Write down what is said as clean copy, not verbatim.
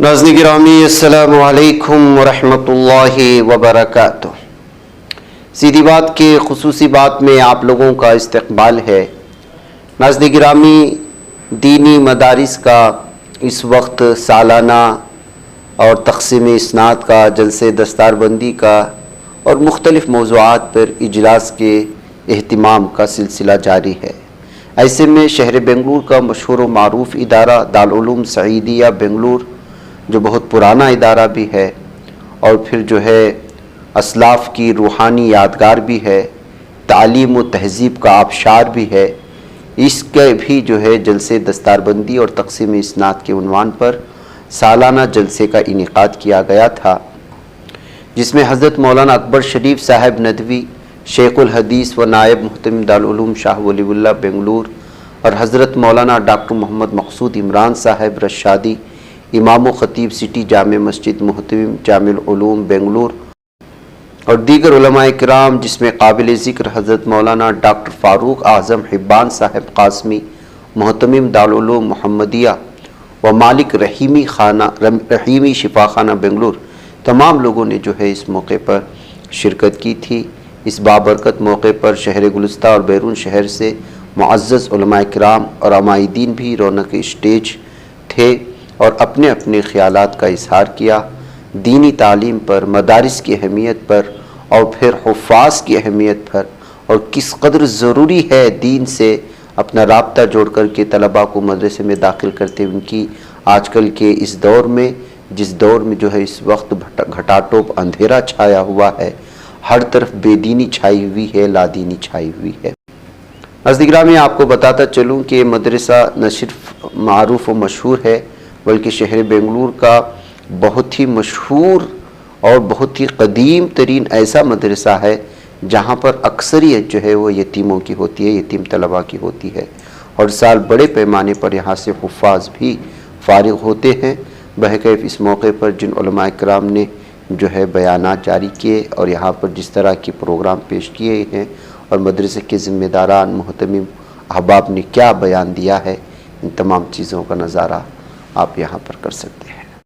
ناظرین گرامی السلام علیکم ورحمۃ وبرکاتہ۔ سیدھی بات کے خصوصی بات میں آپ لوگوں کا استقبال ہے۔ ناظرین گرامی، دینی مدارس کا اس وقت سالانہ اور تقسیم اسناد کا جلسے دستار بندی کا اور مختلف موضوعات پر اجلاس کے اہتمام کا سلسلہ جاری ہے۔ ایسے میں شہر بنگلور کا مشہور و معروف ادارہ دارالعلوم سعیدیہ بنگلور، جو بہت پرانا ادارہ بھی ہے اور پھر جو ہے اسلاف کی روحانی یادگار بھی ہے، تعلیم و تہذیب کا آبشار بھی ہے، اس کے بھی جو ہے جلسے دستار بندی اور تقسیم اسناد کے عنوان پر سالانہ جلسے کا انعقاد کیا گیا تھا، جس میں حضرت مولانا اکبر شریف صاحب ندوی، شیخ الحدیث و نائب محتمم دارالعلوم شاہ ولی اللہ بنگلور، اور حضرت مولانا ڈاکٹر محمد مقصود عمران صاحب رشادی، امام و خطیب سٹی جامع مسجد محتمم جامع العلوم بنگلور، اور دیگر علماء کرام، جس میں قابل ذکر حضرت مولانا ڈاکٹر فاروق اعظم حبان صاحب قاسمی، محتمم دارالعلوم محمدیہ و مالک رحیمی شفا خانہ بنگلور، تمام لوگوں نے جو ہے اس موقع پر شرکت کی تھی۔ اس بابرکت موقع پر شہر گلستہ اور بیرون شہر سے معزز علماء کرام اور عمائدین بھی رونق اسٹیج تھے اور اپنے اپنے خیالات کا اظہار کیا، دینی تعلیم پر، مدارس کی اہمیت پر، اور پھر حفاظ کی اہمیت پر، اور کس قدر ضروری ہے دین سے اپنا رابطہ جوڑ کر کے طلباء کو مدرسے میں داخل کرتے ان کی آج کل کے اس دور میں، جس دور میں جو ہے اس وقت گھٹا ٹوپ اندھیرا چھایا ہوا ہے، ہر طرف بے دینی چھائی ہوئی ہے، لا دینی چھائی ہوئی ہے۔ ناظرین گرامی، آپ کو بتاتا چلوں کہ مدرسہ نہ صرف معروف و مشہور ہے بلکہ شہر بنگلور کا بہت ہی مشہور اور بہت ہی قدیم ترین ایسا مدرسہ ہے جہاں پر اکثریت جو ہے وہ یتیموں کی ہوتی ہے، یتیم طلباء کی ہوتی ہے، اور سال بڑے پیمانے پر یہاں سے حفاظ بھی فارغ ہوتے ہیں۔ بہرکیف اس موقع پر جن علماء کرام نے جو ہے بیانات جاری کیے اور یہاں پر جس طرح کے پروگرام پیش کیے ہیں اور مدرسے کے ذمہ داران محتمم احباب نے کیا بیان دیا ہے، ان تمام چیزوں کا نظارہ آپ یہاں پر کر سکتے ہیں۔